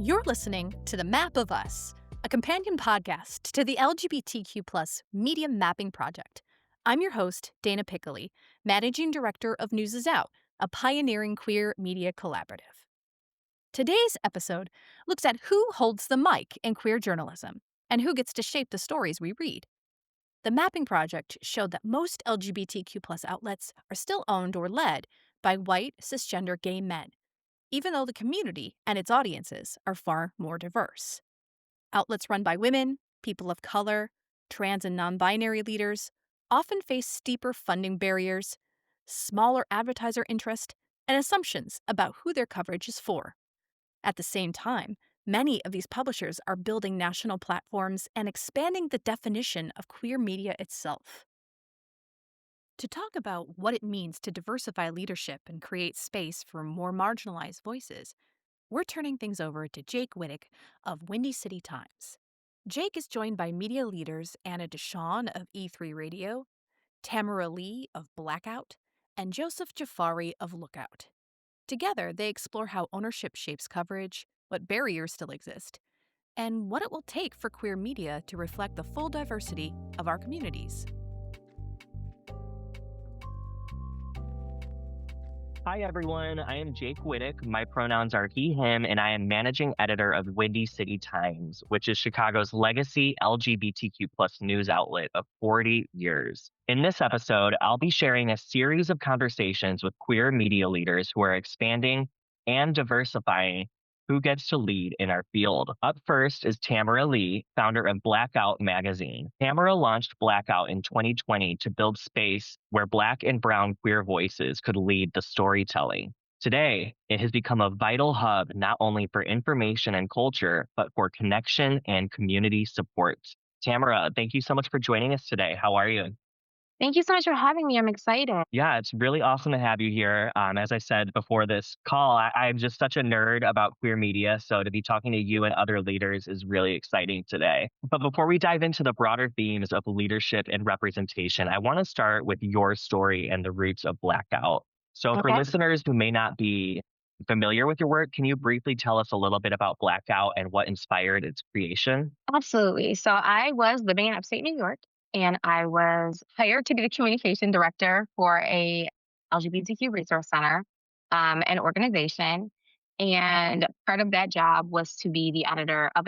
You're listening to The Map of Us, a companion podcast to the LGBTQ Media Mapping Project. I'm your host, Dana Piccoli, Managing Director of News Is Out, a pioneering queer media collaborative. Today's episode looks at who holds the mic in queer journalism and who gets to shape the stories we read. The Mapping Project showed that most LGBTQ outlets are still owned or led by white, cisgender gay men, even though the community and its audiences are far more diverse. Outlets run by women, people of color, trans and non-binary leaders often face steeper funding barriers, smaller advertiser interest, and assumptions about who their coverage is for. At the same time, many of these publishers are building national platforms and expanding the definition of queer media itself. To talk about what it means to diversify leadership and create space for more marginalized voices, we're turning things over to Jake Wittich of Windy City Times. Jake is joined by media leaders Anna DeShawn of E3 Radio, Tamara Leigh of Blaqueout, and Joseph Jafaari of Lookout. Together, they explore how ownership shapes coverage, what barriers still exist, and what it will take for queer media to reflect the full diversity of our communities. Hi, everyone. I am Jake Wittich. My pronouns are he, him, and I am managing editor of Windy City Times, which is Chicago's legacy LGBTQ news outlet of 40 years. In this episode, I'll be sharing a series of conversations with queer media leaders who are expanding and diversifying who gets to lead in our field. Up first is Tamara Leigh, founder of Blaqueout magazine. Tamara launched Blaqueout in 2020 to build space where Black and brown queer voices could lead the storytelling. Today, it has become a vital hub not only for information and culture, but for connection and community support. Tamara, thank you so much for joining us today. How are you? Thank you so much for having me. I'm excited. Yeah, it's really awesome to have you here. As I said before this call, I'm just such a nerd about queer media. So to be talking to you and other leaders is really exciting today. But before we dive into the broader themes of leadership and representation, I want to start with your story and the roots of Blaqueout. So for Okay. listeners who may not be familiar with your work, can you briefly tell us a little bit about Blaqueout and what inspired its creation? Absolutely. So I was living in upstate New York, and I was hired to be the communication director for a LGBTQ resource center, an organization. And part of that job was to be the editor of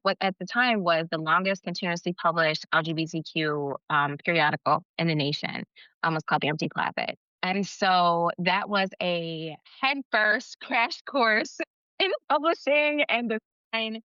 what at the time was the longest continuously published LGBTQ periodical in the nation. Was called the Empty Closet. And so that was a head first crash course in publishing and design,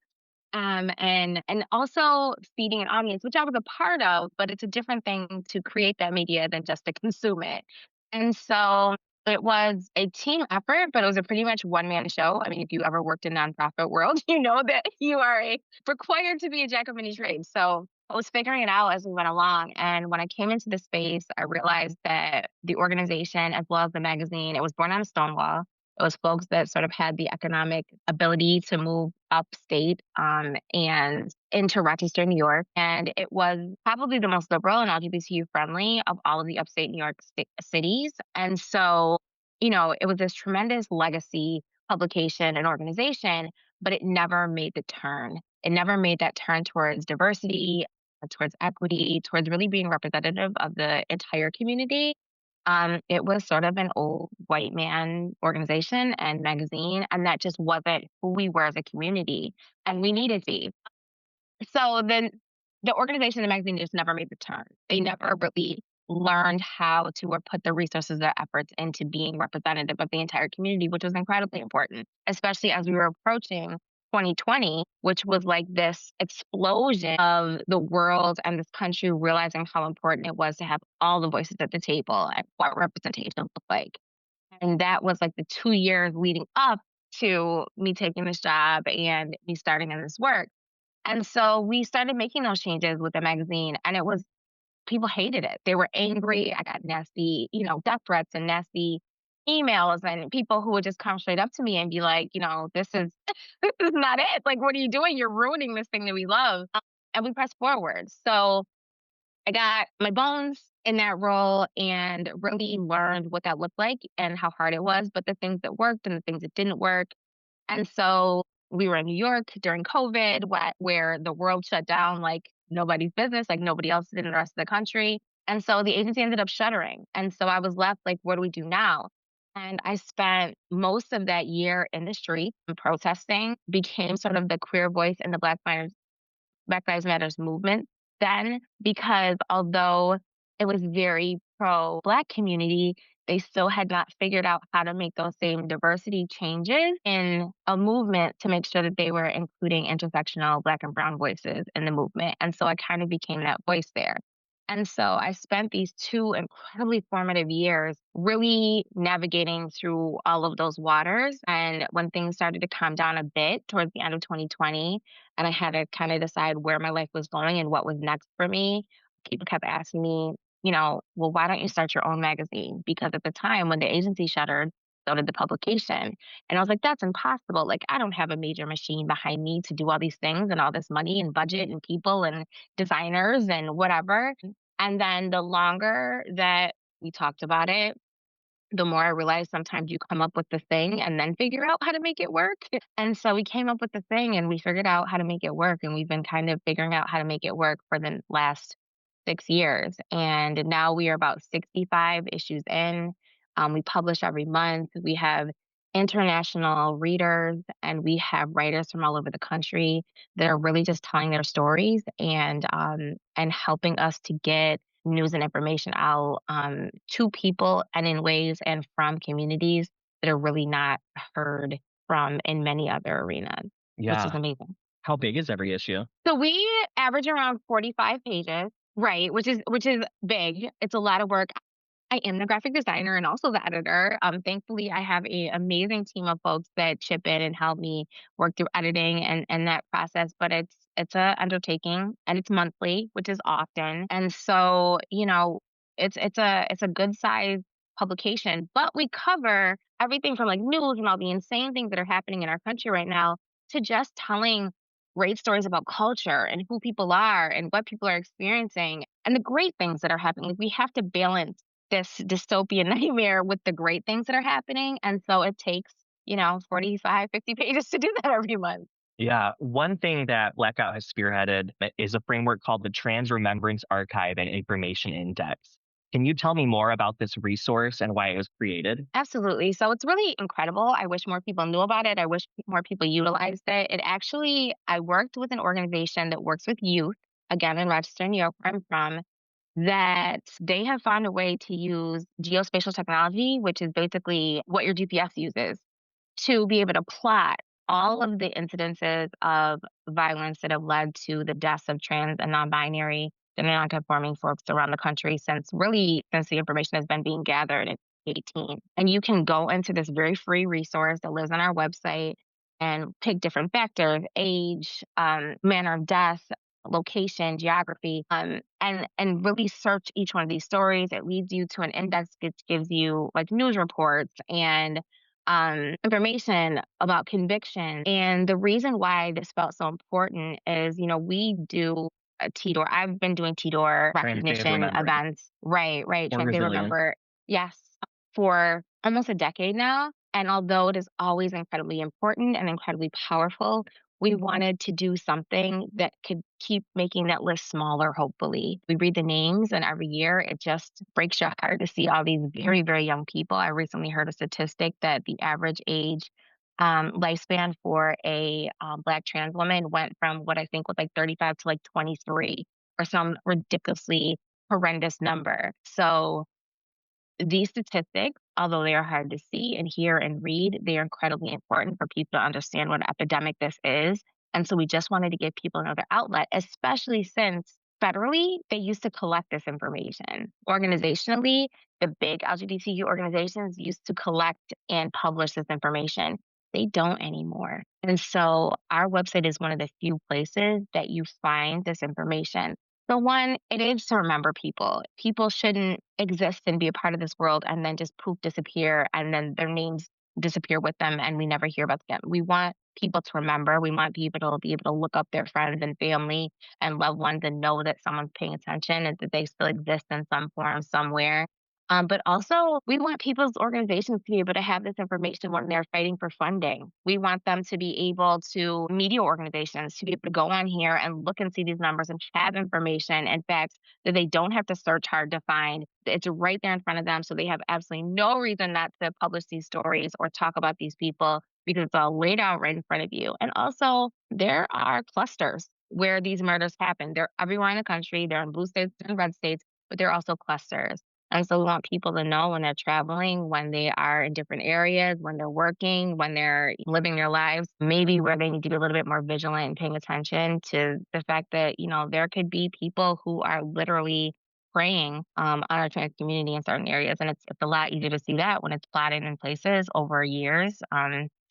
and also feeding an audience, which I was a part of, but it's a different thing to create that media than just to consume it. And so it was a team effort, but it was a pretty much one-man show. I mean, if you ever worked in nonprofit world, you know that you are required to be a jack of many trades. So I was figuring it out as we went along. And when I came into the space, I realized that the organization, as well as the magazine, it was born out of Stonewall. It was folks that sort of had the economic ability to move upstate and into Rochester, New York. And it was probably the most liberal and LGBTQ friendly of all of the upstate New York cities. And so, it was this tremendous legacy publication and organization, but it never made the turn. It never made that turn towards diversity, towards equity, towards really being representative of the entire community. It was sort of an old white man organization and magazine, and that just wasn't who we were as a community, and we needed to be. So then the organization, the magazine just never made the turn. They never really learned how to or put the resources, their efforts into being representative of the entire community, which was incredibly important, especially as we were approaching 2020, which was like this explosion of the world and this country realizing how important it was to have all the voices at the table and what representation looked like. And that was like the 2 years leading up to me taking this job and me starting in this work. And so we started making those changes with the magazine, and people hated it. They were angry. I got nasty, death threats and nasty emails and people who would just come straight up to me and be like, this is this is not it. Like, what are you doing? You're ruining this thing that we love. And we pressed forward. So I got my bones in that role and really learned what that looked like and how hard it was, but the things that worked and the things that didn't work. And so we were in New York during COVID, where the world shut down like nobody's business, like nobody else did in the rest of the country. And so the agency ended up shuttering. And so I was left like, what do we do now? And I spent most of that year in the street protesting, became sort of the queer voice in the Black Lives Matters movement then, because although it was very pro Black community, they still had not figured out how to make those same diversity changes in a movement to make sure that they were including intersectional Black and Brown voices in the movement. And so I kind of became that voice there. And so I spent these 2 incredibly formative years really navigating through all of those waters. And when things started to calm down a bit towards the end of 2020, and I had to kind of decide where my life was going and what was next for me, people kept asking me, well, why don't you start your own magazine? Because at the time when the agency shuttered, so did the publication. And I was like, that's impossible. Like, I don't have a major machine behind me to do all these things and all this money and budget and people and designers and whatever. And then the longer that we talked about it, the more I realized sometimes you come up with the thing and then figure out how to make it work. And so we came up with the thing and we figured out how to make it work. And we've been kind of figuring out how to make it work for the last 6 years. And now we are about 65 issues in. We publish every month. We have international readers and we have writers from all over the country that are really just telling their stories and helping us to get news and information out to people and in ways and from communities that are really not heard from in many other arenas, which is Yeah. amazing. How big is every issue? So we average around 45 pages, right? Which is big. It's a lot of work. I am the graphic designer and also the editor. Thankfully, I have a amazing team of folks that chip in and help me work through editing and that process. But it's a undertaking and it's monthly, which is often. And so it's a good size publication. But we cover everything from like news and all the insane things that are happening in our country right now to just telling great stories about culture and who people are and what people are experiencing and the great things that are happening. Like, we have to balance this dystopian nightmare with the great things that are happening. And so it takes, 45, 50 pages to do that every month. Yeah, one thing that Blackout has spearheaded is a framework called the Trans Remembrance Archive and Information Index. Can you tell me more about this resource and why it was created? Absolutely. So it's really incredible. I wish more people knew about it. I wish more people utilized it. I worked with an organization that works with youth, again, in Rochester, New York, where I'm from, that they have found a way to use geospatial technology, which is basically what your GPS uses, to be able to plot all of the incidences of violence that have led to the deaths of trans and non-binary and non-conforming folks around the country since the information has been being gathered in 2018. And you can go into this very free resource that lives on our website and pick different factors: age, manner of death, location, geography, and really search each one of these stories. It leads you to an index which gives you like news reports and information about conviction. And the reason why this felt so important is, we do a TDOR. I've been doing TDOR Trans Day of recognition Remembering events. Right. or Trans Day Resilience. Remember. Yes. For almost a decade now. And although it is always incredibly important and incredibly powerful, we wanted to do something that could keep making that list smaller, hopefully. We read the names, and every year it just breaks your heart to see all these very, very young people. I recently heard a statistic that the average age lifespan for a Black trans woman went from what I think was like 35 to like 23, or some ridiculously horrendous number. So these statistics, although they are hard to see and hear and read, they are incredibly important for people to understand what an epidemic this is. And so we just wanted to give people another outlet, especially since federally they used to collect this information. Organizationally, the big LGBTQ organizations used to collect and publish this information. They don't anymore. And so our website is one of the few places that you find this information. So one, it is to remember people. People shouldn't exist and be a part of this world and then just poof, disappear, and then their names disappear with them and we never hear about them again. We want people to remember. We want people to be able to look up their friends and family and loved ones and know that someone's paying attention and that they still exist in some form somewhere. But also, we want people's organizations to be able to have this information when they're fighting for funding. We want them to be able to, media organizations, to be able to go on here and look and see these numbers and have information and facts that they don't have to search hard to find. It's right there in front of them. So they have absolutely no reason not to publish these stories or talk about these people because it's all laid out right in front of you. And also, there are clusters where these murders happen. They're everywhere in the country. They're in blue states and red states, but they're also clusters. And so we want people to know when they're traveling, when they are in different areas, when they're working, when they're living their lives, maybe where they need to be a little bit more vigilant and paying attention to the fact that, there could be people who are literally preying on our trans community in certain areas. And it's a lot easier to see that when it's plotted in places over years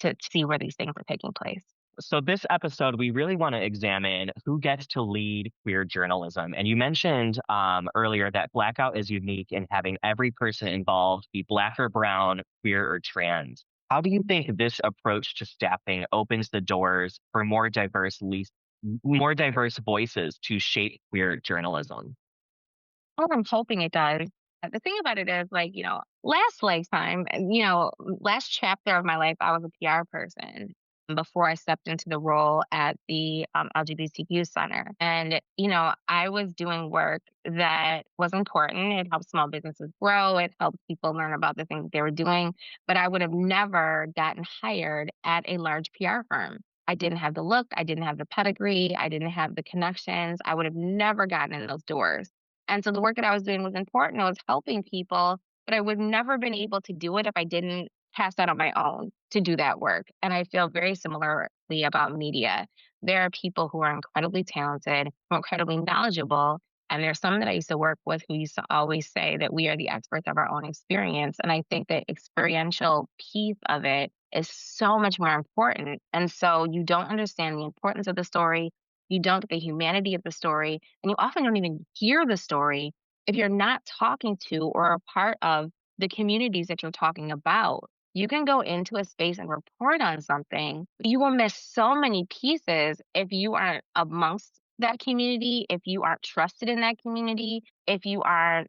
to see where these things are taking place. So, this episode, we really want to examine who gets to lead queer journalism. And you mentioned earlier that Blackout is unique in having every person involved be Black or brown, queer or trans. How do you think this approach to staffing opens the doors for more diverse voices to shape queer journalism? Oh, I'm hoping it does. The thing about it is, like, last lifetime, last chapter of my life, I was a PR person before I stepped into the role at the LGBTQ Center. And, I was doing work that was important. It helped small businesses grow, it helped people learn about the things they were doing. But I would have never gotten hired at a large PR firm. I didn't have the look, I didn't have the pedigree, I didn't have the connections. I would have never gotten in those doors. And so the work that I was doing was important. I was helping people, but I would never been able to do it if I didn't pass that on my own to do that work. And I feel very similarly about media. There are people who are incredibly talented, who are incredibly knowledgeable. And there's some that I used to work with who used to always say that we are the experts of our own experience. And I think the experiential piece of it is so much more important. And so you don't understand the importance of the story. You don't get the humanity of the story, and you often don't even hear the story if you're not talking to or a part of the communities that you're talking about. You can go into a space and report on something, but you will miss so many pieces if you aren't amongst that community, if you aren't trusted in that community, if you aren't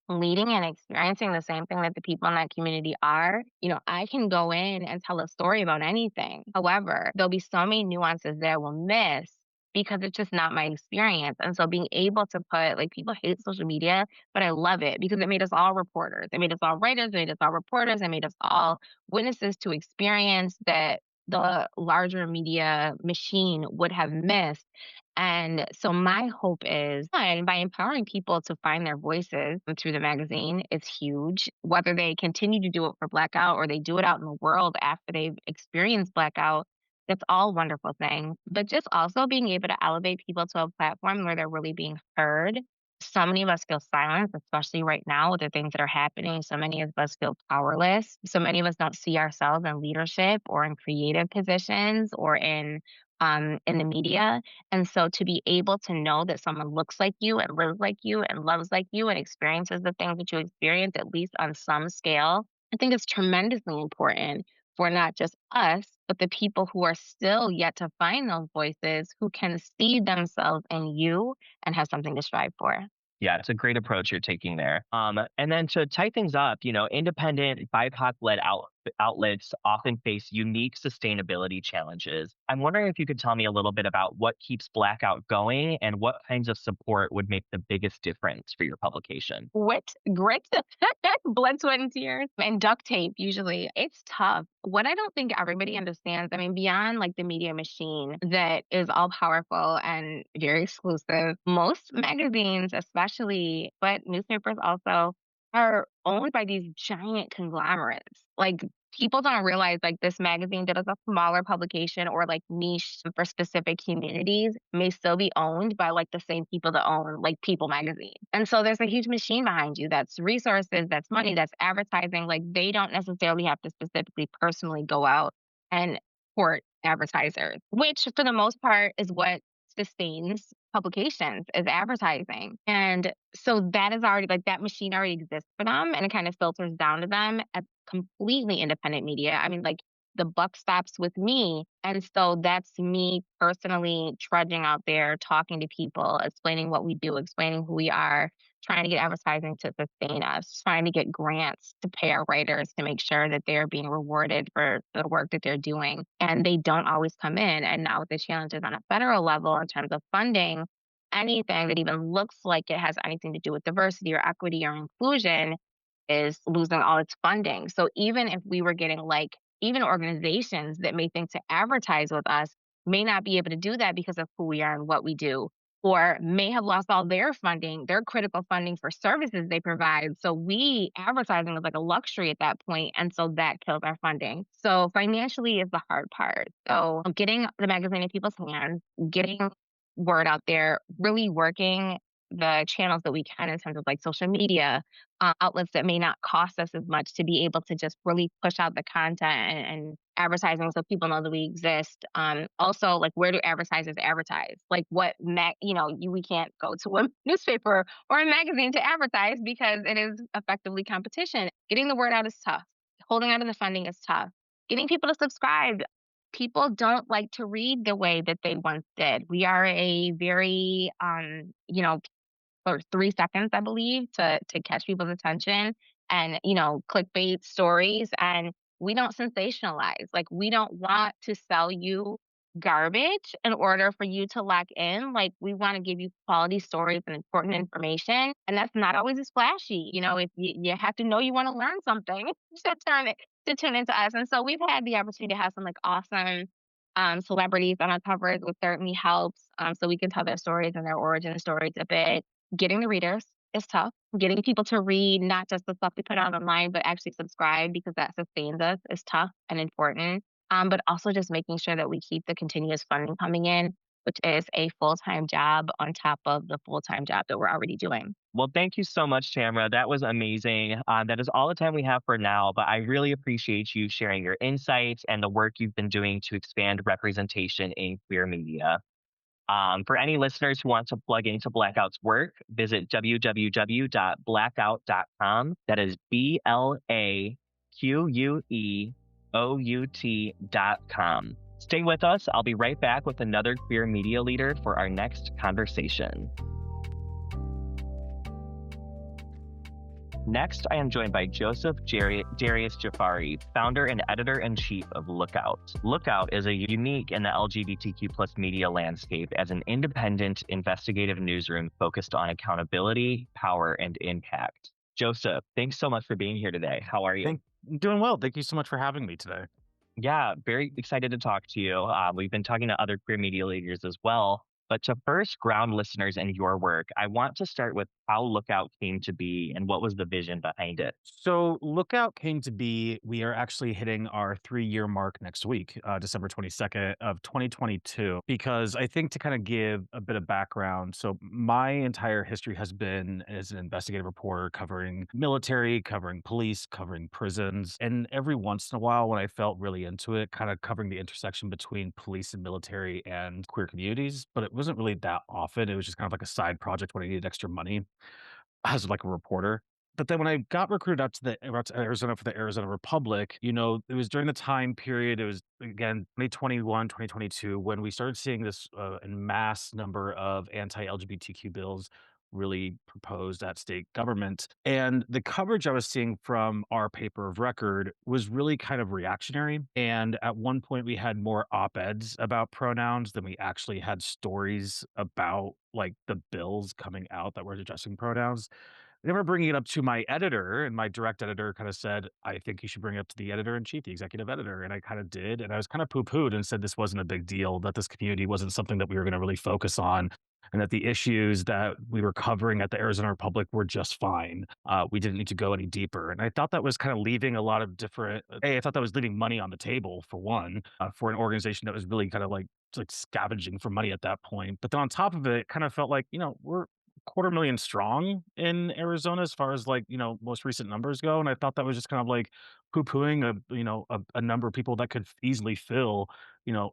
leading and experiencing the same thing that the people in that community are. I can go in and tell a story about anything. However, there'll be so many nuances that I will miss because it's just not my experience. And so being able to put, like, people hate social media, but I love it because it made us all reporters. It made us all writers, it made us all reporters, it made us all witnesses to experience that the larger media machine would have missed. And so my hope is, one, by empowering people to find their voices through the magazine is huge. Whether they continue to do it for Blackout or they do it out in the world after they've experienced Blackout, that's all wonderful things. But just also being able to elevate people to a platform where they're really being heard. So many of us feel silent, especially right now with the things that are happening. So many of us feel powerless. So many of us don't see ourselves in leadership or in creative positions or in the media. And so to be able to know that someone looks like you and lives like you and loves like you and experiences the things that you experience, at least on some scale, I think it's tremendously important for not just us, but the people who are still yet to find those voices who can see themselves in you and have something to strive for. Yeah, it's a great approach you're taking there. And then to tie things up, independent BIPOC-led outlets often face unique sustainability challenges. I'm wondering if you could tell me a little bit about what keeps Blackout going and what kinds of support would make the biggest difference for your publication. Wit, grit, blood, sweat, and tears, and duct tape. Usually, it's tough. What I don't think everybody understands, I mean, beyond like the media machine that is all powerful and very exclusive, most magazines, especially, but newspapers also, are owned by these giant conglomerates. Like, people don't realize, like, this magazine that is a smaller publication or like niche for specific communities may still be owned by like the same people that own like People magazine. And so there's a huge machine behind you. That's resources, that's money, that's advertising. Like, they don't necessarily have to specifically personally go out and court advertisers, which for the most part is what sustains publications is advertising. And so that is already, like, that machine already exists for them, and it kind of filters down to them at completely independent media. I mean, like, the buck stops with me. And so that's me personally trudging out there, talking to people, explaining what we do, explaining who we are, trying to get advertising to sustain us, trying to get grants to pay our writers to make sure that they're being rewarded for the work that they're doing. And they don't always come in. And now with the challenges on a federal level in terms of funding, anything that even looks like it has anything to do with diversity or equity or inclusion is losing all its funding. So even if we were getting like, even organizations that may think to advertise with us may not be able to do that because of who we are and what we do, or may have lost all their funding, their critical funding for services they provide. So we advertising is like a luxury at that point, and so that kills our funding. So financially is the hard part. So getting the magazine in people's hands, getting word out there, really working the channels that we can in terms of like social media, outlets that may not cost us as much to be able to just really push out the content and advertising so people know that we exist. Also, like where do advertisers advertise? Like we can't go to a newspaper or a magazine to advertise because it is effectively competition. Getting the word out is tough. Holding on to the funding is tough. Getting people to subscribe. People don't like to read the way that they once did. We are a very for 3 seconds, I believe, to catch people's attention and, clickbait stories, and we don't sensationalize. Like, we don't want to sell you garbage in order for you to lock in. Like, we wanna give you quality stories and important information, and that's not always as flashy. If you have to know you wanna learn something to tune into us, and so we've had the opportunity to have some, like, awesome, celebrities on our covers, which certainly helps, so we can tell their stories and their origin stories a bit. Getting the readers is tough. Getting people to read not just the stuff we put out online, but actually subscribe because that sustains us is tough and important. But also just making sure that we keep the continuous funding coming in, which is a full-time job on top of the full-time job that we're already doing. Well, thank you so much, Tamara. That was amazing. That is all the time we have for now, but I really appreciate you sharing your insights and the work you've been doing to expand representation in queer media. For any listeners who want to plug into Blaqueout's work, visit www.blaqueout.com. That is BLAQUEOUT.com. Stay with us. I'll be right back with another queer media leader for our next conversation. Next, I am joined by Joseph Jafaari, founder and editor-in-chief of Lookout. Lookout is a unique in the LGBTQ plus media landscape as an independent investigative newsroom focused on accountability, power, and impact. Joseph, thanks so much for being here today. How are you? Doing well. Thank you so much for having me today. Yeah, very excited to talk to you. We've been talking to other queer media leaders as well. But to first ground listeners in your work, I want to start with how Lookout came to be and what was the vision behind it. So Lookout came to be, we are actually hitting our 3-year mark next week, December 22nd of 2022, because I think to kind of give a bit of background. So my entire history has been as an investigative reporter covering military, covering police, covering prisons. And every once in a while when I felt really into it, kind of covering the intersection between police and military and queer communities, but it wasn't really that often. It was just kind of like a side project when I needed extra money as like a reporter. But then when I got recruited out to Arizona for the Arizona Republic, it was during the time period, it was again 2021, 2022, when we started seeing this in mass number of anti-LGBTQ bills really proposed at state government. And the coverage I was seeing from our paper of record was really kind of reactionary. And at one point, we had more op-eds about pronouns than we actually had stories about like the bills coming out that were addressing pronouns. I remember bringing it up to my editor, and my direct editor kind of said, I think you should bring it up to the editor in chief, the executive editor. And I kind of did. And I was kind of poo pooed and said this wasn't a big deal, that this community wasn't something that we were going to really focus on, and that the issues that we were covering at the Arizona Republic were just fine. We didn't need to go any deeper. And I thought that was kind of leaving a lot of different, I thought that was leaving money on the table for one, for an organization that was really kind of like scavenging for money at that point. But then on top of it, it kind of felt like, we're 250,000 strong in Arizona as far as like, most recent numbers go. And I thought that was just kind of like poo-pooing a number of people that could easily fill,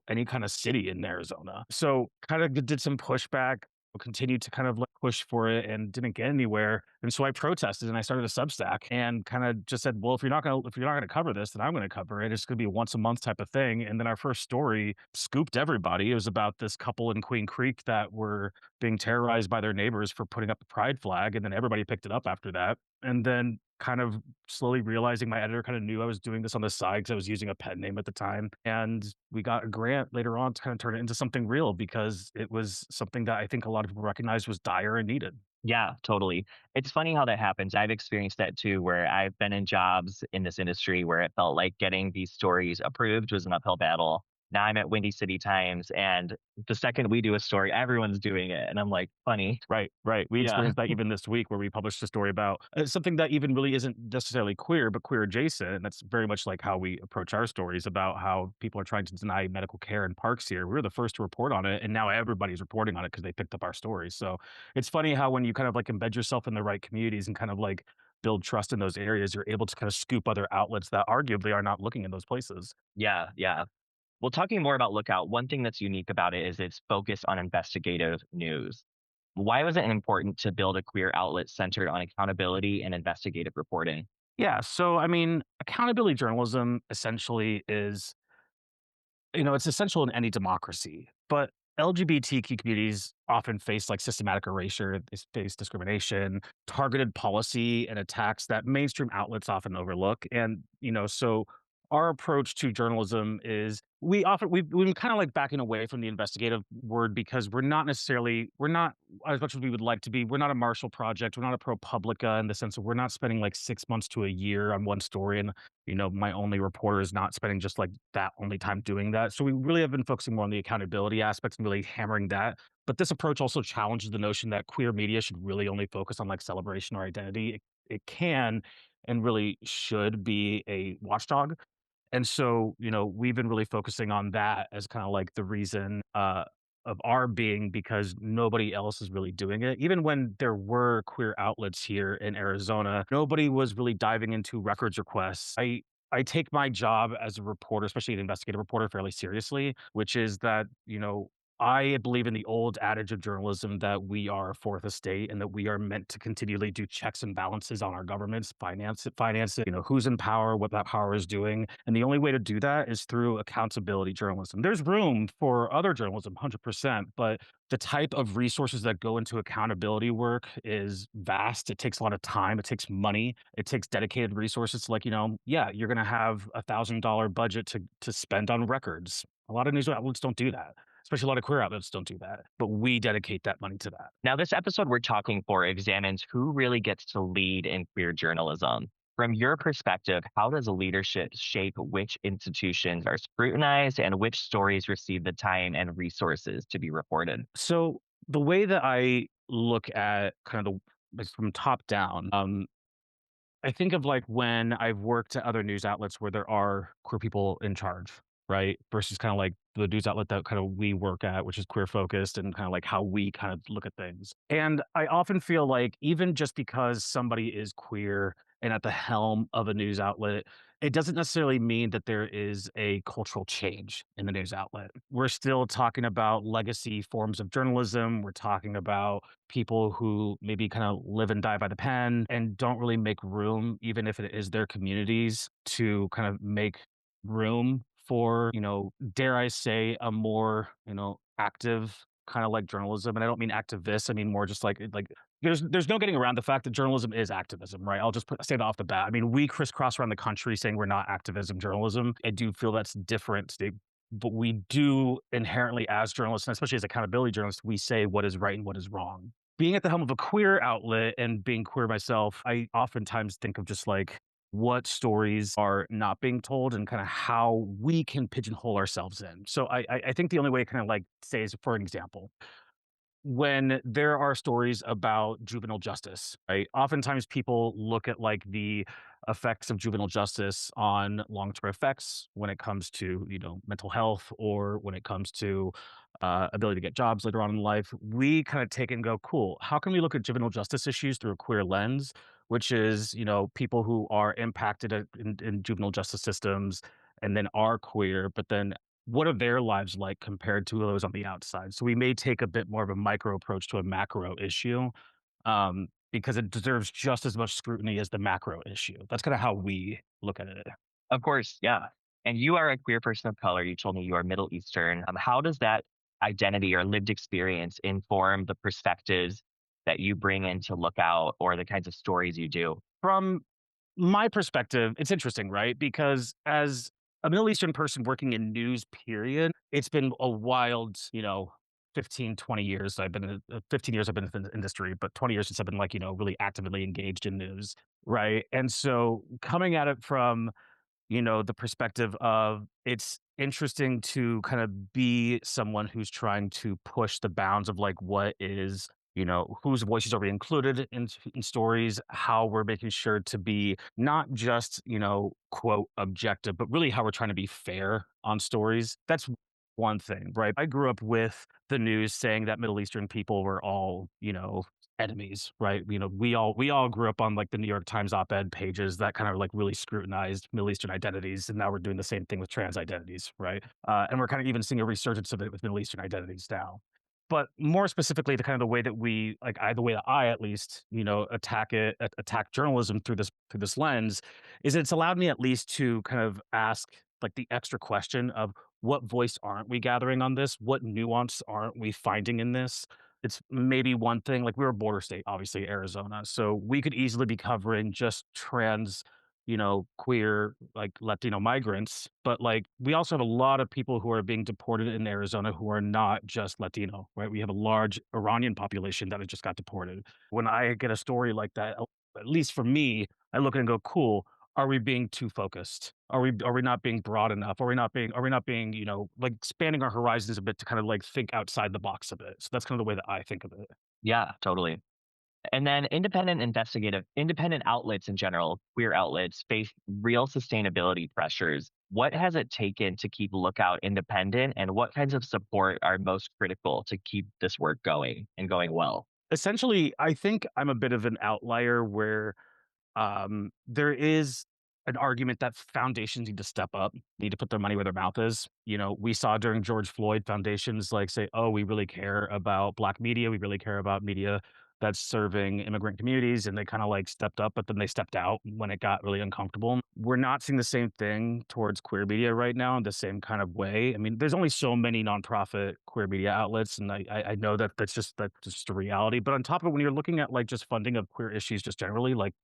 any kind of city in Arizona. So kind of did some pushback. continued to kind of like push for it and didn't get anywhere. And so I protested and I started a Substack and kind of just said, well, if you're not gonna cover this, then I'm gonna cover it. It's gonna be a once a month type of thing. And then our first story scooped everybody. It was about this couple in Queen Creek that were being terrorized by their neighbors for putting up the pride flag. And then everybody picked it up after that. And then kind of slowly realizing my editor kind of knew I was doing this on the side because I was using a pen name at the time. And we got a grant later on to kind of turn it into something real because it was something that I think a lot of people recognized was dire and needed. Yeah, totally. It's funny how that happens. I've experienced that too, where I've been in jobs in this industry where it felt like getting these stories approved was an uphill battle. Now I'm at Windy City Times, and the second we do a story, everyone's doing it. And I'm like, funny. Right, right. We Yeah. experienced that even this week where we published a story about something that even really isn't necessarily queer, but queer adjacent. And that's very much like how we approach our stories about how people are trying to deny medical care in parks here. We were the first to report on it, and now everybody's reporting on it because they picked up our stories. So it's funny how when you kind of like embed yourself in the right communities and kind of like build trust in those areas, you're able to kind of scoop other outlets that arguably are not looking in those places. Yeah. Yeah. Well, talking more about Lookout, one thing that's unique about it is its focus on investigative news. Why was it important to build a queer outlet centered on accountability and investigative reporting? Yeah. So, I mean, accountability journalism essentially is, it's essential in any democracy, but LGBTQ communities often face like systematic erasure, they face discrimination, targeted policy, and attacks that mainstream outlets often overlook. And, so our approach to journalism is we've been kind of like backing away from the investigative word because we're not as much as we would like to be. We're not a Marshall Project. We're not a ProPublica in the sense of we're not spending like 6 months to a year on one story and my only reporter is not spending just like that only time doing that. So we really have been focusing more on the accountability aspects and really hammering that. But this approach also challenges the notion that queer media should really only focus on like celebration or identity. It can and really should be a watchdog. And so, we've been really focusing on that as kind of like the reason of our being because nobody else is really doing it. Even when there were queer outlets here in Arizona, nobody was really diving into records requests. I take my job as a reporter, especially an investigative reporter, fairly seriously, which is that, I believe in the old adage of journalism that we are a fourth estate and that we are meant to continually do checks and balances on our governments, finance it, who's in power, what that power is doing. And the only way to do that is through accountability journalism. There's room for other journalism, 100%, but the type of resources that go into accountability work is vast. It takes a lot of time. It takes money. It takes dedicated resources. Like, yeah, you're going to have $1,000 budget to spend on records. A lot of news outlets don't do that, especially a lot of queer outlets don't do that, but we dedicate that money to that. Now, this episode we're talking for examines who really gets to lead in queer journalism. From your perspective, how does leadership shape which institutions are scrutinized and which stories receive the time and resources to be reported? So the way that I look at kind of is from top down. I think of like when I've worked at other news outlets where there are queer people in charge, right? Versus kind of like the news outlet that kind of we work at, which is queer focused and kind of like how we kind of look at things. And I often feel like even just because somebody is queer and at the helm of a news outlet, it doesn't necessarily mean that there is a cultural change in the news outlet. We're still talking about legacy forms of journalism. We're talking about people who maybe kind of live and die by the pen and don't really make room, even if it is their communities, to kind of make room for, dare I say, a more, active kind of like journalism. And I don't mean activists. I mean more just like there's no getting around the fact that journalism is activism, right? I'll just say that off the bat. I mean, we crisscross around the country saying we're not activism journalism. I do feel that's different. But we do inherently, as journalists, and especially as accountability journalists, we say what is right and what is wrong. Being at the helm of a queer outlet and being queer myself, I oftentimes think of just like what stories are not being told and kind of how we can pigeonhole ourselves in. So I think the only way I kind of like say is for an example when there are stories about juvenile justice, right? Oftentimes people look at like the effects of juvenile justice on long-term effects when it comes to, mental health or when it comes to ability to get jobs later on in life. We kind of take it and go, cool, how can we look at juvenile justice issues through a queer lens, which is, people who are impacted in juvenile justice systems and then are queer, but then what are their lives like compared to those on the outside? So we may take a bit more of a micro approach to a macro issue, because it deserves just as much scrutiny as the macro issue. That's kind of how we look at it. Of course, yeah. And you are a queer person of color. You told me you are Middle Eastern. How does that identity or lived experience inform the perspectives that you bring in to Lookout or the kinds of stories you do? From my perspective, it's interesting, right? Because as a Middle Eastern person working in news, period, it's been a wild, 15, 20 years. 15 years I've been in the industry, but 20 years since I've been like, really actively engaged in news, right? And so coming at it from the perspective of it's interesting to kind of be someone who's trying to push the bounds of like what is, whose voices are we included in stories, how we're making sure to be not just, quote, objective, but really how we're trying to be fair on stories. That's one thing, right? I grew up with the news saying that Middle Eastern people were all, enemies, right? We all grew up on like the New York Times op-ed pages that kind of like really scrutinized Middle Eastern identities, and now we're doing the same thing with trans identities, right? And we're kind of even seeing a resurgence of it with Middle Eastern identities now. But more specifically, the kind of the way that we like, the way that I at least, attack journalism through this lens, is it's allowed me at least to kind of ask like the extra question of what voice aren't we gathering on this? What nuance aren't we finding in this? It's maybe one thing, like we're a border state, obviously, Arizona. So we could easily be covering just trans, queer, like Latino migrants. But like we also have a lot of people who are being deported in Arizona who are not just Latino, right? We have a large Iranian population that has just got deported. When I get a story like that, at least for me, I look and go, cool. Are we being too focused? Are we not being broad enough? Are we not being, like expanding our horizons a bit to kind of like think outside the box a bit? So that's kind of the way that I think of it. Yeah, totally. And then independent outlets in general, queer outlets face real sustainability pressures. What has it taken to keep Lookout independent, and what kinds of support are most critical to keep this work going and going well? Essentially, I think I'm a bit of an outlier where there is an argument that foundations need to step up, need to put their money where their mouth is. We saw during George Floyd foundations like say, "Oh, we really care about Black media. We really care about media that's serving immigrant communities," and they kind of like stepped up, but then they stepped out when it got really uncomfortable. We're not seeing the same thing towards queer media right now in the same kind of way. I mean, there's only so many nonprofit queer media outlets, and I know that that's just a reality. But on top of it, when you're looking at like just funding of queer issues, just generally, like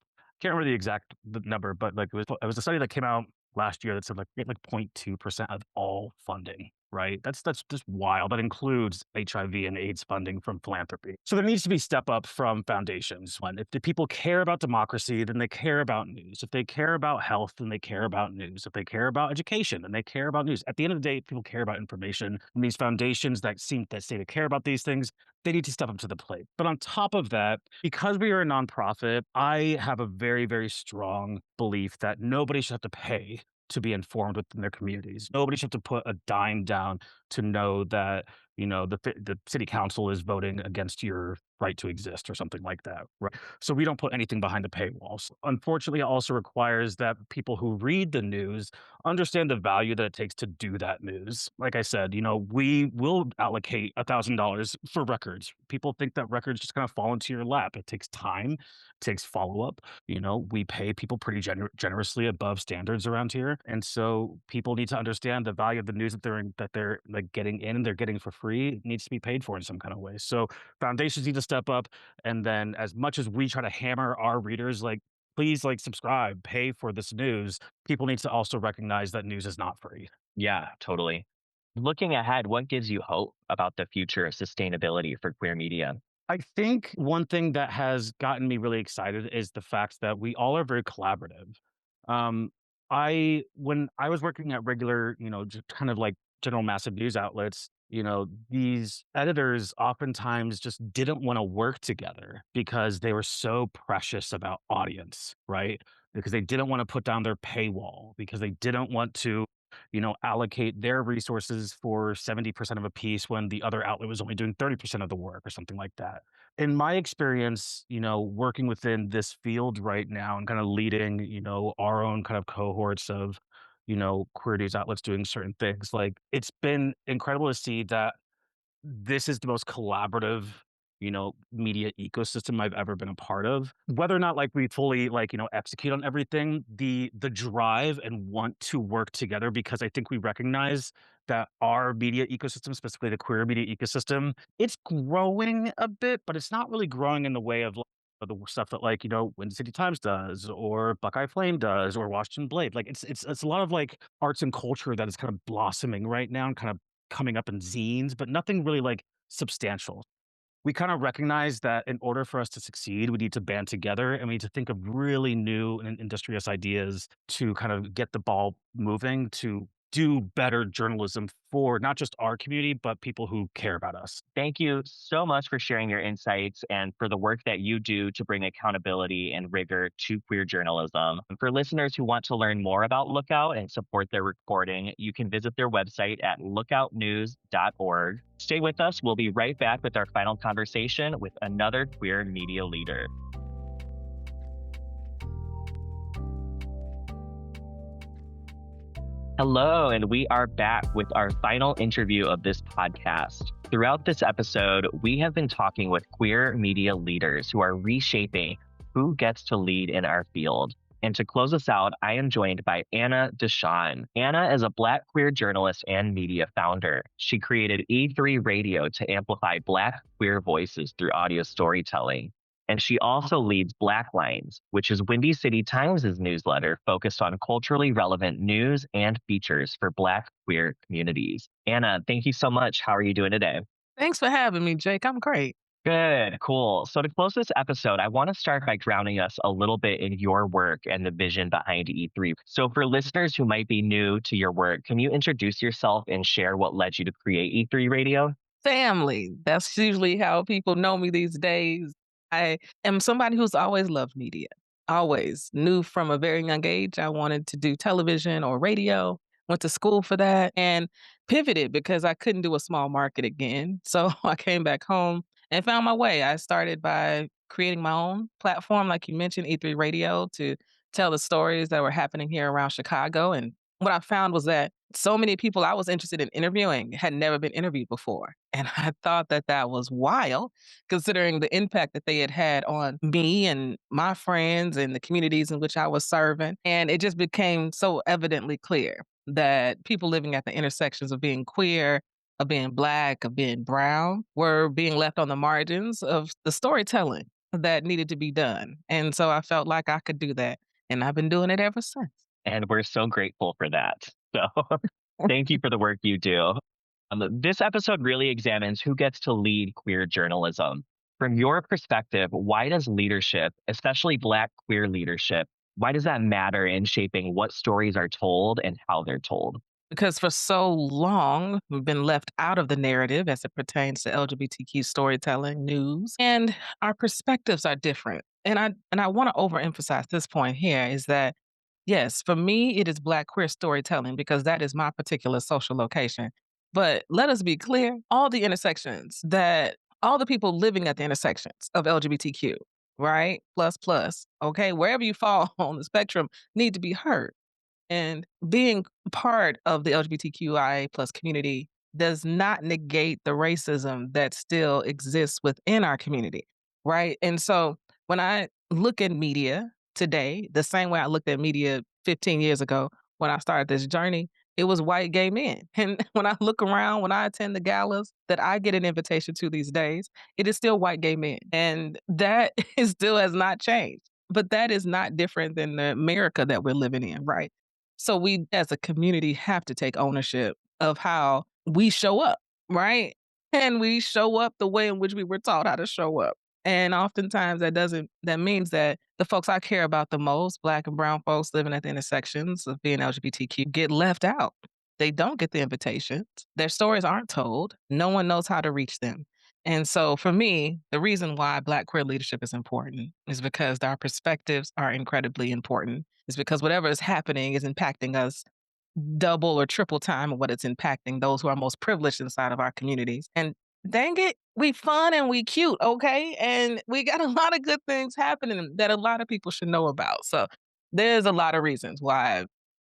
can't remember the number, but like it was a study that came out last year that said like we get like 0.2% of all funding, right? That's just wild. That includes HIV and AIDS funding from philanthropy. So there needs to be step up from foundations. When if the people care about democracy, then they care about news. If they care about health, then they care about news. If they care about education, then they care about news. At the end of the day, people care about information. And these foundations that say they care about these things, they need to step up to the plate. But on top of that, because we are a nonprofit, I have a very, very strong belief that nobody should have to pay to be informed within their communities. Nobody should have to put a dime down to know that, the city council is voting against your right to exist or something like that, right? So we don't put anything behind the paywalls. Unfortunately, it also requires that people who read the news understand the value that it takes to do that news. Like I said, we will allocate $1,000 for records. People think that records just kind of fall into your lap. It takes time, it takes follow up. We pay people pretty generously above standards around here, and so people need to understand the value of the news that they're like getting in and they're getting for free. It needs to be paid for in some kind of way. So foundations need to step up, and then as much as we try to hammer our readers, like please like subscribe, pay for this news. People need to also recognize that news is not free. Yeah, totally. Looking ahead, what gives you hope about the future of sustainability for queer media? I think one thing that has gotten me really excited is the fact that we all are very collaborative. Um, when I was working at regular, just kind of like general massive news outlets, these editors oftentimes just didn't want to work together because they were so precious about audience, right? Because they didn't want to put down their paywall, because they didn't want to allocate their resources for 70% of a piece when the other outlet was only doing 30% of the work or something like that. In my experience, working within this field right now and kind of leading, our own kind of cohorts of queer news outlets doing certain things. Like, it's been incredible to see that this is the most collaborative, media ecosystem I've ever been a part of. Whether or not like we fully execute on everything, the drive and want to work together, because I think we recognize that our media ecosystem, specifically the queer media ecosystem, it's growing a bit, but it's not really growing in the way of of the stuff that Windy City Times does, or Buckeye Flame does, or Washington Blade. Like it's a lot of like arts and culture that is kind of blossoming right now and kind of coming up in zines, but nothing really like substantial. We kind of recognize that in order for us to succeed, we need to band together and we need to think of really new and industrious ideas to kind of get the ball moving to do better journalism for not just our community, but people who care about us. Thank you so much for sharing your insights and for the work that you do to bring accountability and rigor to queer journalism. And for listeners who want to learn more about Lookout and support their reporting, you can visit their website at lookoutnews.org. Stay with us. We'll be right back with our final conversation with another queer media leader. Hello, and we are back with our final interview of this podcast. Throughout this episode, we have been talking with queer media leaders who are reshaping who gets to lead in our field. And to close us out, I am joined by Anna DeShawn. Anna is a Black queer journalist and media founder. She created E3 Radio to amplify Black queer voices through audio storytelling. And she also leads Blacklines, which is Windy City Times' newsletter focused on culturally relevant news and features for Black queer communities. Anna, thank you so much. How are you doing today? Thanks for having me, Jake. I'm great. Good, cool. So to close this episode, I want to start by grounding us a little bit in your work and the vision behind E3. So for listeners who might be new to your work, can you introduce yourself and share what led you to create E3 Radio? Family. That's usually how people know me these days. I am somebody who's always loved media, always knew from a very young age I wanted to do television or radio, went to school for that, and pivoted because I couldn't do a small market again. So I came back home and found my way. I started by creating my own platform, like you mentioned, E3 Radio, to tell the stories that were happening here around Chicago. And what I found was that so many people I was interested in interviewing had never been interviewed before. And I thought that that was wild, considering the impact that they had had on me and my friends and the communities in which I was serving. And it just became so evidently clear that people living at the intersections of being queer, of being Black, of being brown, were being left on the margins of the storytelling that needed to be done. And so I felt like I could do that. And I've been doing it ever since. And we're so grateful for that. So thank you for the work you do. This episode really examines who gets to lead queer journalism. From your perspective, why does leadership, especially Black queer leadership, why does that matter in shaping what stories are told and how they're told? Because for so long, we've been left out of the narrative as it pertains to LGBTQ storytelling, news, and our perspectives are different. And I want to overemphasize this point here is that yes, for me, it is Black queer storytelling because that is my particular social location. But let us be clear, all the people living at the intersections of LGBTQ, right? Plus, okay, wherever you fall on the spectrum need to be heard. And being part of the LGBTQIA plus community does not negate the racism that still exists within our community, right? And so when I look at media today, the same way I looked at media 15 years ago when I started this journey, it was white gay men. And when I look around, when I attend the galas that I get an invitation to these days, it is still white gay men. And that still has not changed. But that is not different than the America that we're living in, right? So we as a community have to take ownership of how we show up, right? And we show up the way in which we were taught how to show up. And oftentimes that means that the folks I care about the most, Black and brown folks living at the intersections of being LGBTQ, get left out. They don't get the invitations. Their stories aren't told. No one knows how to reach them. And so for me, the reason why Black queer leadership is important is because our perspectives are incredibly important. Is because whatever is happening is impacting us double or triple time of what it's impacting those who are most privileged inside of our communities. And dang it, we fun and we cute, okay? And we got a lot of good things happening that a lot of people should know about. So there's a lot of reasons why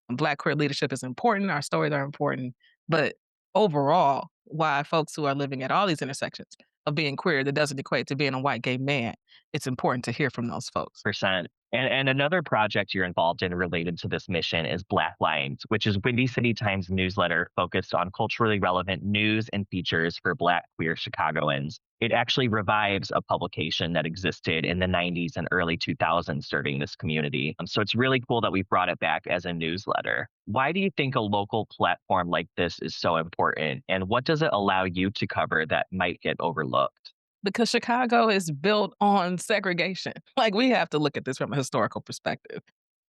Black queer leadership is important. Our stories are important. But overall, why folks who are living at all these intersections of being queer, that doesn't equate to being a white gay man, it's important to hear from those folks. Percent. And another project you're involved in related to this mission is Black Lines, which is Windy City Times newsletter focused on culturally relevant news and features for Black queer Chicagoans. It actually revives a publication that existed in the 90s and early 2000s serving this community. So it's really cool that we brought it back as a newsletter. Why do you think a local platform like this is so important? And what does it allow you to cover that might get overlooked? Because Chicago is built on segregation. Like, we have to look at this from a historical perspective.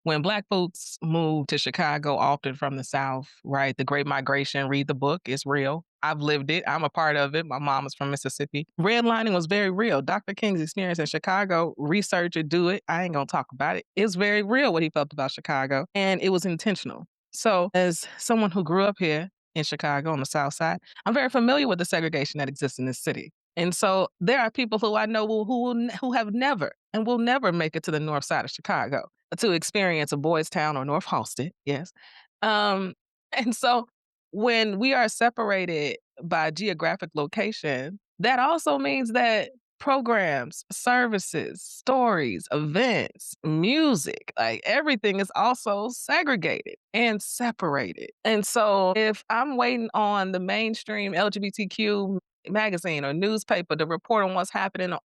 When Black folks moved to Chicago, often from the South, right? The Great Migration, read the book, it's real. I've lived it. I'm a part of it. My mom is from Mississippi. Redlining was very real. Dr. King's experience in Chicago, research it, do it. I ain't gonna talk about it. It's very real what he felt about Chicago, and it was intentional. So, as someone who grew up here in Chicago on the South Side, I'm very familiar with the segregation that exists in this city. And so there are people who I know who have never and will never make it to the north side of Chicago to experience a Boys Town or North Halsted. Yes. Um, and so when we are separated by geographic location, that also means that programs, services, stories, events, music, like everything is also segregated and separated. And so if I'm waiting on the mainstream LGBTQ magazine or newspaper to report on what's happening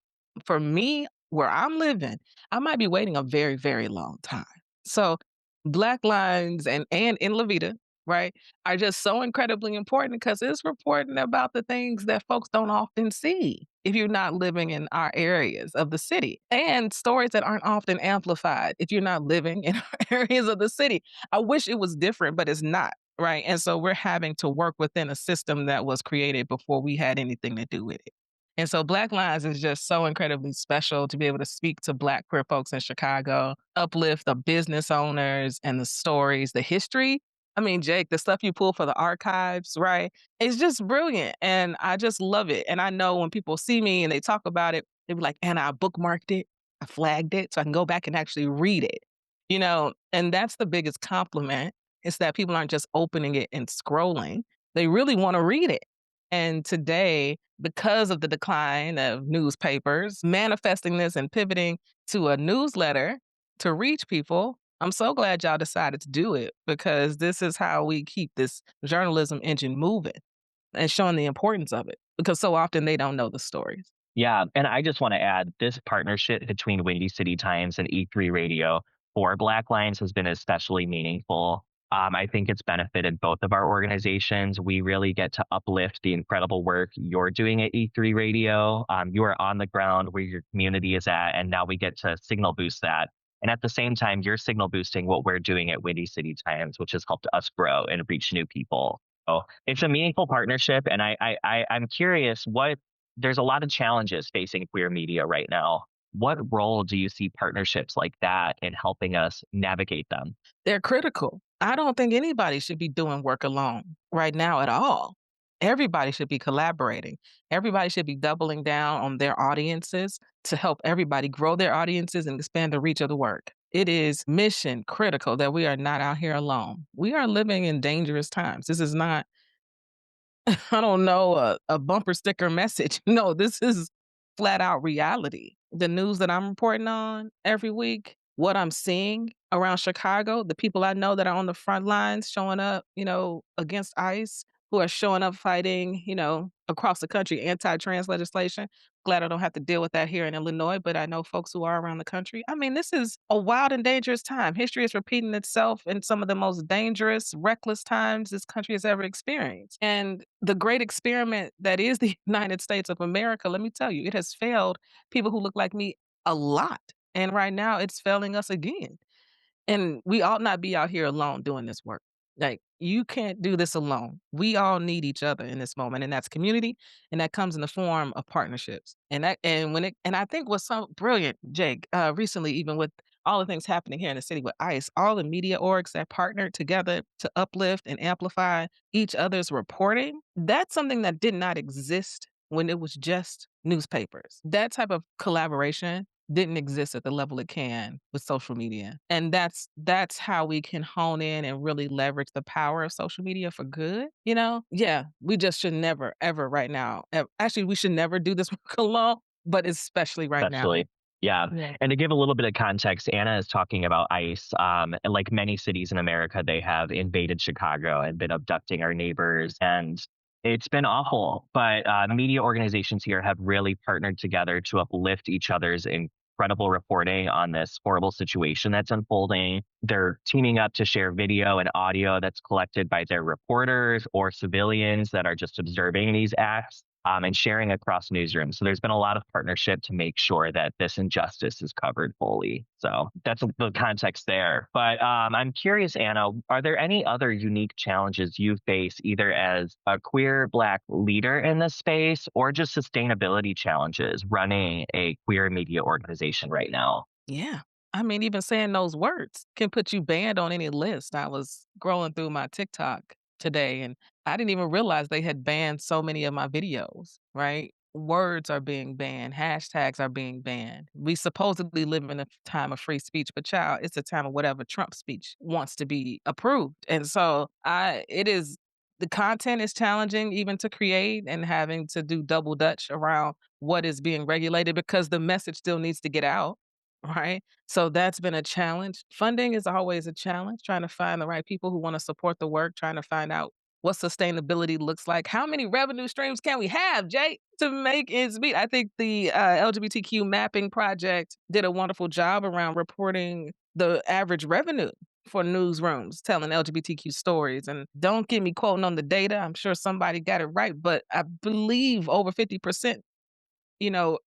for me where I'm living, I might be waiting a very, very long time. So Black Lines and in La Vida, right, are just so incredibly important because it's reporting about the things that folks don't often see if you're not living in our areas of the city, and stories that aren't often amplified if you're not living in our areas of the city. I wish it was different, but it's not. Right. And so we're having to work within a system that was created before we had anything to do with it. And so Black Lives is just so incredibly special to be able to speak to Black queer folks in Chicago, uplift the business owners and the stories, the history. I mean, Jake, the stuff you pull for the archives, right? It's just brilliant. And I just love it. And I know when people see me and they talk about it, they be like, Anna, I bookmarked it, I flagged it so I can go back and actually read it. And that's the biggest compliment. It's that people aren't just opening it and scrolling. They really want to read it. And today, because of the decline of newspapers, manifesting this and pivoting to a newsletter to reach people, I'm so glad y'all decided to do it because this is how we keep this journalism engine moving and showing the importance of it because so often they don't know the stories. Yeah, and I just want to add this partnership between Windy City Times and E3 Radio for Black Lines has been especially meaningful. I think it's benefited both of our organizations. We really get to uplift the incredible work you're doing at E3 Radio. You are on the ground where your community is at, and now we get to signal boost that. And at the same time, you're signal boosting what we're doing at Windy City Times, which has helped us grow and reach new people. So it's a meaningful partnership, and I'm curious there's a lot of challenges facing queer media right now. What role do you see partnerships like that in helping us navigate them? They're critical. I don't think anybody should be doing work alone right now at all. Everybody should be collaborating. Everybody should be doubling down on their audiences to help everybody grow their audiences and expand the reach of the work. It is mission critical that we are not out here alone. We are living in dangerous times. This is not I don't know, a bumper sticker message. No, this is flat out reality. The news that I'm reporting on every week, what I'm seeing around Chicago, the people I know that are on the front lines showing up, against ICE, who are showing up fighting, across the country, anti-trans legislation. Glad I don't have to deal with that here in Illinois, but I know folks who are around the country. I mean, this is a wild and dangerous time. History is repeating itself in some of the most dangerous, reckless times this country has ever experienced. And the great experiment that is the United States of America, let me tell you, it has failed people who look like me a lot. And right now it's failing us again. And we ought not be out here alone doing this work. Like, you can't do this alone. We all need each other in this moment, and that's community, and that comes in the form of partnerships. And I think what's so brilliant, Jake, recently, even with all the things happening here in the city with ICE, all the media orgs that partnered together to uplift and amplify each other's reporting, that's something that did not exist when it was just newspapers. That type of collaboration didn't exist at the level it can with social media. And that's how we can hone in and really leverage the power of social media for good, you know? Yeah, we just should never, ever right now. Actually, we should never do this work alone, but especially right now. Especially. Yeah. Yeah. And to give a little bit of context, Anna is talking about ICE. And like many cities in America, they have invaded Chicago and been abducting our neighbors. And it's been awful. But media organizations here have really partnered together to uplift each other's incredible reporting on this horrible situation that's unfolding. They're teaming up to share video and audio that's collected by their reporters or civilians that are just observing these acts. And sharing across newsrooms. So there's been a lot of partnership to make sure that this injustice is covered fully. So that's the context there. But I'm curious, Anna, are there any other unique challenges you face either as a queer Black leader in this space or just sustainability challenges running a queer media organization right now? Yeah. I mean, even saying those words can put you banned on any list. I was scrolling through my TikTok today and I didn't even realize they had banned so many of my videos, right? Words are being banned, hashtags are being banned. We supposedly live in a time of free speech, but child, it's a time of whatever Trump speech wants to be approved. And so it is the content is challenging even to create and having to do double dutch around what is being regulated because the message still needs to get out. Right. So that's been a challenge. Funding is always a challenge, trying to find the right people who want to support the work, trying to find out what sustainability looks like. How many revenue streams can we have, Jay, to make ends meet? I think the LGBTQ Mapping Project did a wonderful job around reporting the average revenue for newsrooms telling LGBTQ stories. And don't get me quoting on the data. I'm sure somebody got it right, but I believe over 50%,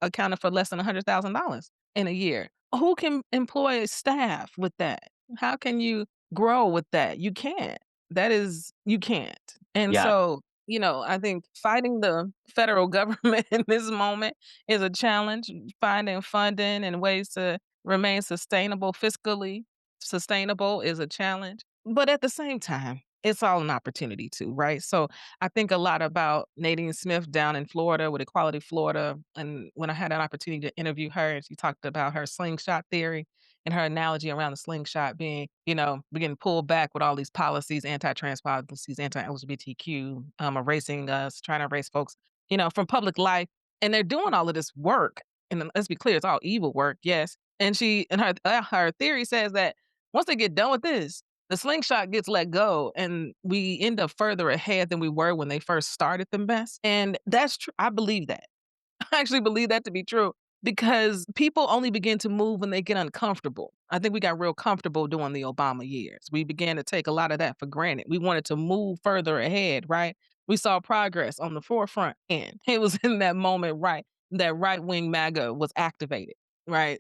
accounted for less than $100,000 in a year. Who can employ staff with that? How can you grow with that? You can't. You can't. And Yeah. so, I think fighting the federal government in this moment is a challenge. Finding funding and ways to remain fiscally sustainable is a challenge. But at the same time, it's all an opportunity too, right? So I think a lot about Nadine Smith down in Florida with Equality Florida. And when I had an opportunity to interview her, and she talked about her slingshot theory and her analogy around the slingshot being, we're getting pulled back with all these policies, anti-trans policies, anti-LGBTQ, erasing us, trying to erase folks, from public life. And they're doing all of this work. And let's be clear, it's all evil work, yes. And her theory says that once they get done with this, the slingshot gets let go and we end up further ahead than we were when they first started the mess. And that's true. I believe that. I actually believe that to be true because people only begin to move when they get uncomfortable. I think we got real comfortable during the Obama years. We began to take a lot of that for granted. We wanted to move further ahead, right? We saw progress on the forefront and it was in that moment, right? That right-wing MAGA was activated, right?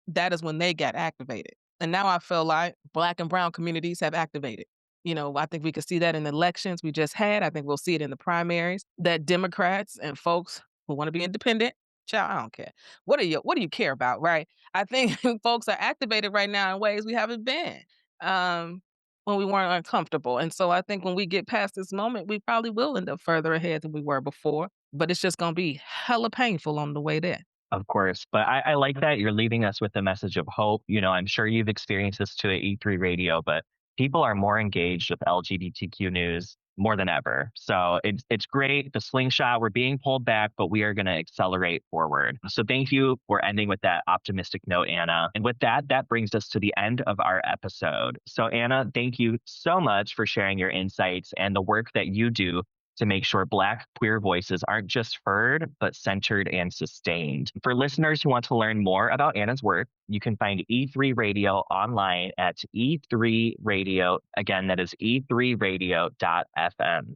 That is when they got activated. And now I feel like Black and brown communities have activated. I think we could see that in the elections we just had. I think we'll see it in the primaries that Democrats and folks who want to be independent, child, I don't care. What do you care about, right? I think folks are activated right now in ways we haven't been when we weren't uncomfortable. And so I think when we get past this moment, we probably will end up further ahead than we were before. But it's just going to be hella painful on the way there. Of course. But I like that you're leaving us with a message of hope. I'm sure you've experienced this too at E3 Radio, but people are more engaged with LGBTQ news more than ever. So it's great. The slingshot, we're being pulled back, but we are going to accelerate forward. So thank you for ending with that optimistic note, Anna. And with that, that brings us to the end of our episode. So Anna, thank you so much for sharing your insights and the work that you do to make sure Black queer voices aren't just heard, but centered and sustained. For listeners who want to learn more about Anna's work, you can find E3 Radio online at E3 Radio. Again, that is e3radio.fm.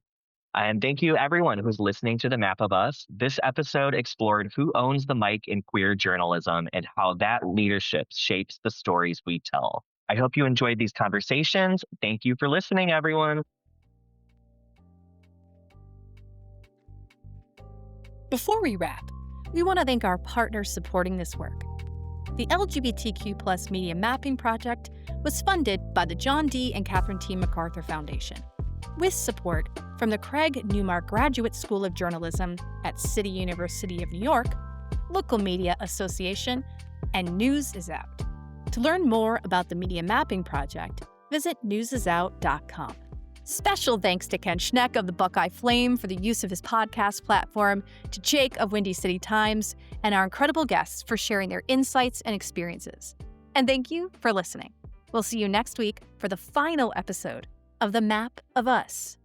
And thank you everyone who's listening to The Map of Us. This episode explored who owns the mic in queer journalism and how that leadership shapes the stories we tell. I hope you enjoyed these conversations. Thank you for listening, everyone. Before we wrap, we want to thank our partners supporting this work. The LGBTQ Media Mapping Project was funded by the John D. and Catherine T. MacArthur Foundation. with support from the Craig Newmark Graduate School of Journalism at City University of New York, Local Media Association, and News is Out. To learn more about the Media Mapping Project, visit newsisout.com. Special thanks to Ken Schneck of the Buckeye Flame for the use of his podcast platform, to Jake of Windy City Times, and our incredible guests for sharing their insights and experiences. And thank you for listening. We'll see you next week for the final episode of The Map of Us.